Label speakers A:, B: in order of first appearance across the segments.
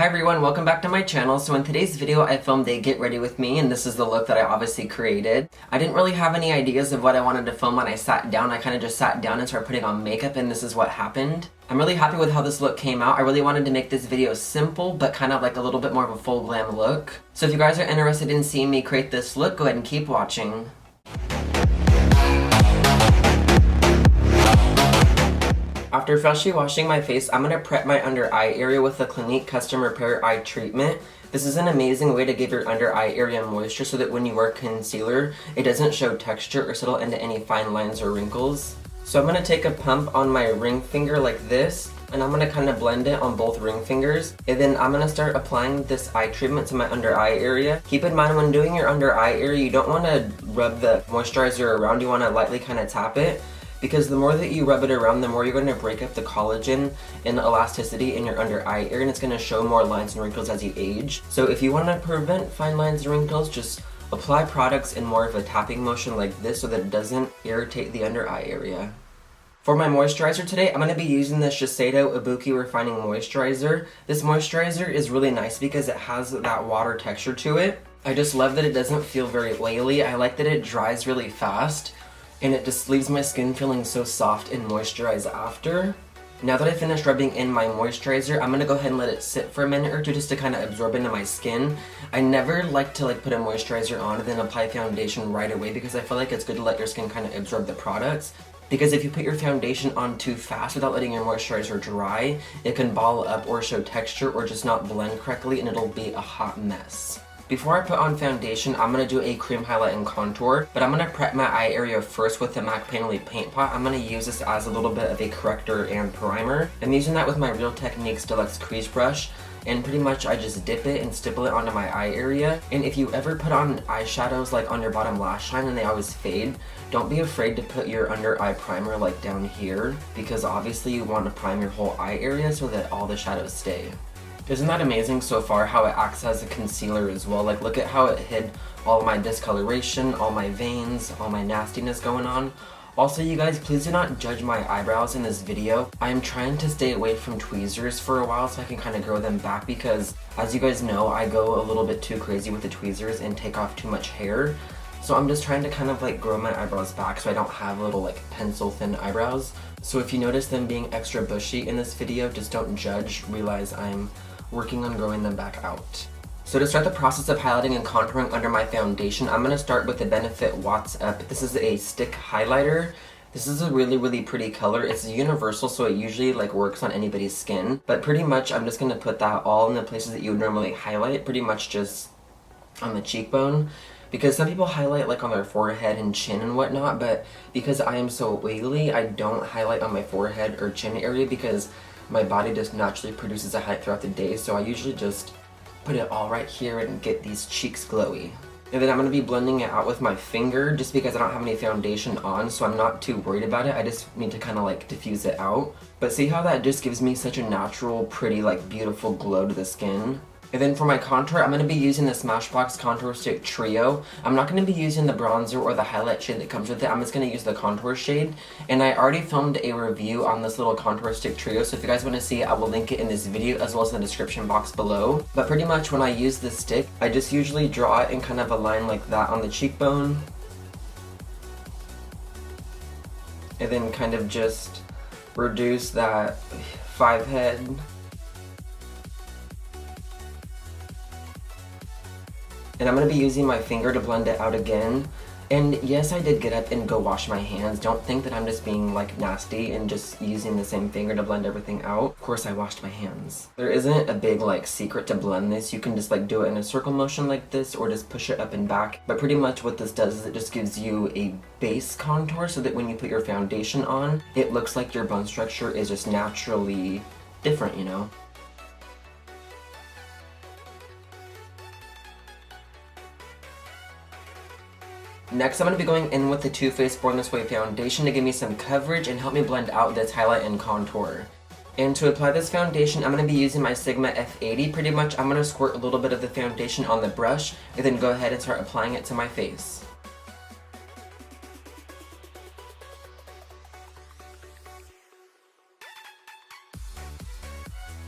A: Hi everyone, welcome back to my channel. So in today's video I filmed a get ready with me, and this is the look that I obviously created. I didn't really have any ideas of what I wanted to film when I sat down. I kind of just sat down and started putting on makeup, and this is what happened. I'm really happy with how this look came out. I really wanted to make this video simple but kind of like a little bit more of a full glam look. So if you guys are interested in seeing me create this look, go ahead and keep watching. After freshly washing my face, I'm going to prep my under eye area with the Clinique Custom Repair Eye Treatment. This is an amazing way to give your under eye area moisture so that when you wear concealer, it doesn't show texture or settle into any fine lines or wrinkles. So I'm going to take a pump on my ring finger like this, and I'm going to kind of blend it on both ring fingers. And then I'm going to start applying this eye treatment to my under eye area. Keep in mind, when doing your under eye area, you don't want to rub the moisturizer around. You want to lightly kind of tap it, because the more that you rub it around, the more you're going to break up the collagen and elasticity in your under eye area, and it's going to show more lines and wrinkles as you age. So if you want to prevent fine lines and wrinkles, just apply products in more of a tapping motion like this so that it doesn't irritate the under eye area. For my moisturizer today, I'm going to be using the Shiseido Ibuki Refining Moisturizer. This moisturizer is really nice because it has that water texture to it. I just love that it doesn't feel very oily. I like that it dries really fast, and it just leaves my skin feeling so soft and moisturized after. Now that I finished rubbing in my moisturizer, I'm going to go ahead and let it sit for a minute or two just to kind of absorb into my skin. I never like to put a moisturizer on and then apply foundation right away, because I feel like it's good to let your skin kind of absorb the products. Because if you put your foundation on too fast without letting your moisturizer dry, it can ball up or show texture or just not blend correctly, and it'll be a hot mess. Before I put on foundation, I'm going to do a cream highlight and contour, but I'm going to prep my eye area first with the MAC Painterly Paint Pot. I'm going to use this as a little bit of a corrector and primer. I'm using that with my Real Techniques Deluxe Crease Brush, and pretty much I just dip it and stipple it onto my eye area. And if you ever put on eyeshadows like on your bottom lash line and they always fade, don't be afraid to put your under eye primer like down here, because obviously you want to prime your whole eye area so that all the shadows stay. Isn't that amazing so far how it acts as a concealer as well? Like, look at how it hid all of my discoloration, all my veins, all my nastiness going on. Also, you guys, please do not judge my eyebrows in this video. I am trying to stay away from tweezers for a while so I can kind of grow them back, because as you guys know, I go a little bit too crazy with the tweezers and take off too much hair. So I'm just trying to kind of grow my eyebrows back so I don't have little pencil thin eyebrows. So if you notice them being extra bushy in this video, just don't judge, realize I'm working on growing them back out. So to start the process of highlighting and contouring under my foundation, I'm going to start with the Benefit Watts Up. This is a stick highlighter. This is a really pretty color. It's universal, so it usually works on anybody's skin. But pretty much I'm just going to put that all in the places that you would normally highlight, pretty much just on the cheekbone. Because some people highlight on their forehead and chin and whatnot, but because I am so oily, I don't highlight on my forehead or chin area, because my body just naturally produces a highlight throughout the day, so I usually just put it all right here and get these cheeks glowy. And then I'm going to be blending it out with my finger, just because I don't have any foundation on, so I'm not too worried about it. I just need to kind of diffuse it out. But see how that just gives me such a natural, pretty, beautiful glow to the skin? And then for my contour, I'm going to be using the Smashbox Contour Stick Trio. I'm not going to be using the bronzer or the highlight shade that comes with it. I'm just going to use the contour shade. And I already filmed a review on this little contour stick trio, so if you guys want to see it, I will link it in this video as well as in the description box below. But pretty much when I use this stick, I just usually draw it in kind of a line like that on the cheekbone. And then kind of just reduce that 5 head. And I'm going to be using my finger to blend it out again. And yes, I did get up and go wash my hands. Don't think that I'm just being nasty and just using the same finger to blend everything out. Of course, I washed my hands. There isn't a big secret to blend this. You can just do it in a circle motion like this, or just push it up and back. But pretty much what this does is it just gives you a base contour so that when you put your foundation on, it looks like your bone structure is just naturally different, you know? Next, I'm going to be going in with the Too Faced Born This Way foundation to give me some coverage and help me blend out this highlight and contour. And to apply this foundation, I'm going to be using my Sigma F80. Pretty much, I'm going to squirt a little bit of the foundation on the brush and then go ahead and start applying it to my face.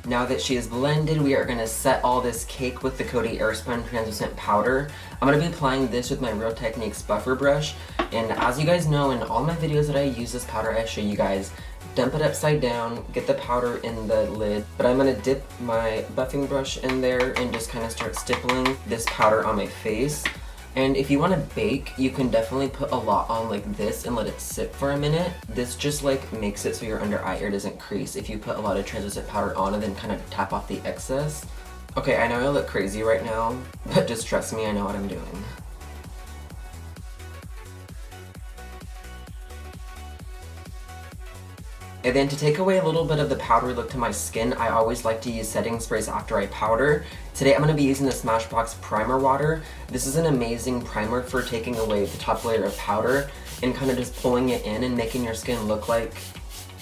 A: Now that she is blended, we are going to set all this cake with the Coty Airspun Translucent Powder. I'm going to be applying this with my Real Techniques buffer brush. And as you guys know, in all my videos that I use this powder, I show you guys dump it upside down, get the powder in the lid. But I'm going to dip my buffing brush in there and just kind of start stippling this powder on my face. And if you want to bake, you can definitely put a lot on like this and let it sit for a minute. This just like makes it so your under eye area doesn't crease if you put a lot of translucent powder on and then kind of tap off the excess. Okay, I know I look crazy right now, but just trust me, I know what I'm doing. And then to take away a little bit of the powdery look to my skin, I always like to use setting sprays after I powder. Today I'm going to be using the Smashbox Primer Water. This is an amazing primer for taking away the top layer of powder and kind of just pulling it in and making your skin look like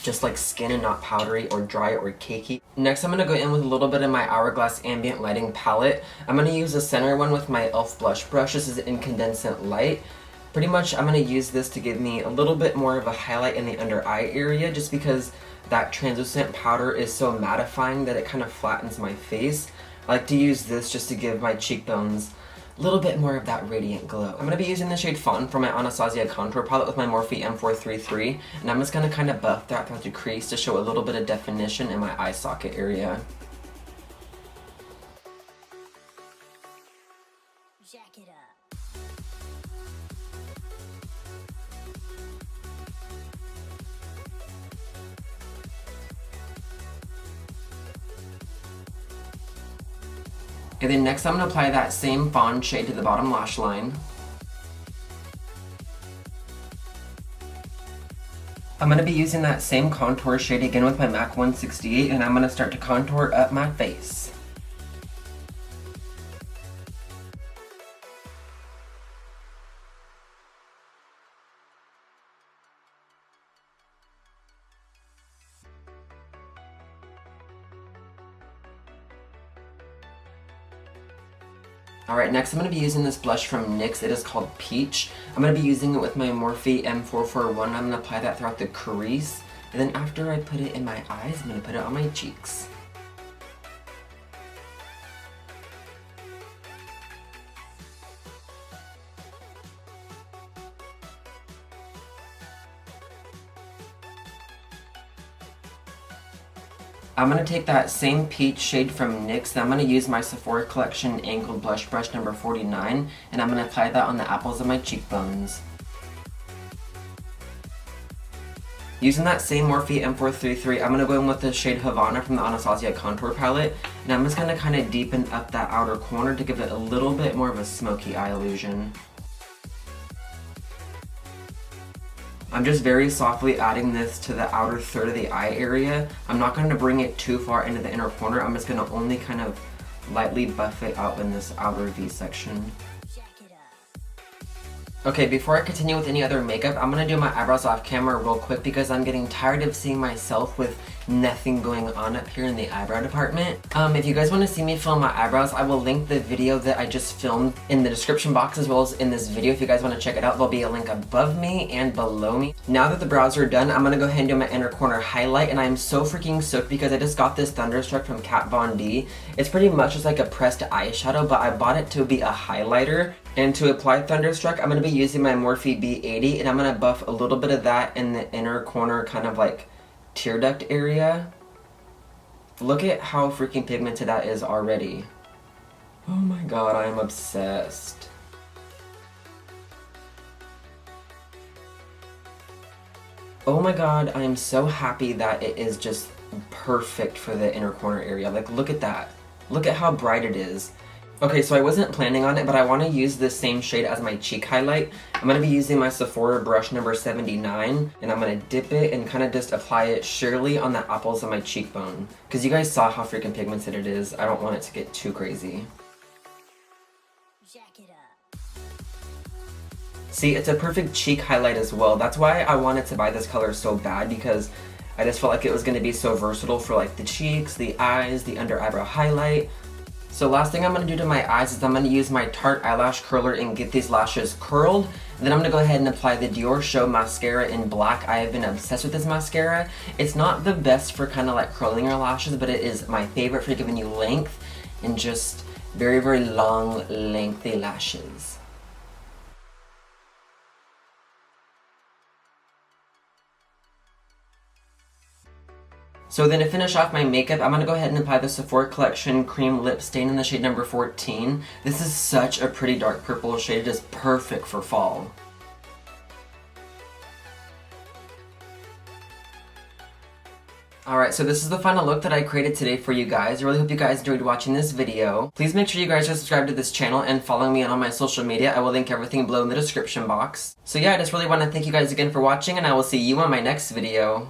A: just like skin and not powdery or dry or cakey. Next I'm going to go in with a little bit of my Hourglass Ambient Lighting palette. I'm going to use the center one with my e.l.f. blush brush. This is Incandescent Light. Pretty much I'm going to use this to give me a little bit more of a highlight in the under eye area just because that translucent powder is so mattifying that it kind of flattens my face. I like to use this just to give my cheekbones a little bit more of that radiant glow. I'm going to be using the shade Fawn from my Anastasia contour palette with my Morphe M433, and I'm just going to kind of buff that throughout the crease to show a little bit of definition in my eye socket area.
B: Jack it up.
A: And then next I'm going to apply that same Fawn shade to the bottom lash line. I'm going to be using that same contour shade again with my MAC 168, and I'm going to start to contour up my face. Alright, next I'm going to be using this blush from NYX. It is called Peach. I'm going to be using it with my Morphe M441. I'm going to apply that throughout the crease. And then after I put it in my eyes, I'm going to put it on my cheeks. I'm going to take that same peach shade from NYX, and I'm going to use my Sephora Collection Angled Blush Brush number 49, and I'm going to apply that on the apples of my cheekbones. Using that same Morphe M433, I'm going to go in with the shade Havana from the Anastasia Contour Palette, and I'm just going to kind of deepen up that outer corner to give it a little bit more of a smoky eye illusion. I'm just very softly adding this to the outer third of the eye area. I'm not going to bring it too far into the inner corner. I'm just going to only kind of lightly buff it out in this outer V section. Okay, before I continue with any other makeup, I'm going to do my eyebrows off camera real quick because I'm getting tired of seeing myself with nothing going on up here in the eyebrow department. If you guys want to see me film my eyebrows, I will link the video that I just filmed in the description box as well as in this video. If you guys want to check it out, there'll be a link above me and below me. Now that the brows are done, I'm going to go ahead and do my inner corner highlight, and I am so freaking stoked because I just got this Thunderstruck from Kat Von D. It's pretty much just like a pressed eyeshadow, but I bought it to be a highlighter. And to apply Thunderstruck, I'm going to be using my Morphe B80, and I'm going to buff a little bit of that in the inner corner kind of like tear duct area. Look at how freaking pigmented that is already. Oh my god, I am obsessed. Oh my god, I am so happy that it is just perfect for the inner corner area. Like, look at that. Look at how bright it is. Okay, so I wasn't planning on it, but I want to use this same shade as my cheek highlight. I'm going to be using my Sephora brush number 79, and I'm going to dip it and kind of just apply it sheerly on the apples of my cheekbone. Because you guys saw how freaking pigmented it is. I don't want it to get too crazy.
B: Jack it up.
A: See, it's a perfect cheek highlight as well. That's why I wanted to buy this color so bad, because I just felt like it was going to be so versatile for like the cheeks, the eyes, the under eyebrow highlight. So last thing I'm going to do to my eyes is I'm going to use my Tarte eyelash curler and get these lashes curled. Then I'm going to go ahead and apply the Dior Show mascara in black. I have been obsessed with this mascara. It's not the best for kind of like curling your lashes, but it is my favorite for giving you length and just very, very long, lengthy lashes. So then to finish off my makeup, I'm going to go ahead and apply the Sephora Collection Cream Lip Stain in the shade number 14. This is such a pretty dark purple shade. It is perfect for fall. Alright, so this is the final look that I created today for you guys. I really hope you guys enjoyed watching this video. Please make sure you guys are subscribed to this channel and following me on all my social media. I will link everything below in the description box. So yeah, I just really want to thank you guys again for watching, and I will see you on my next video.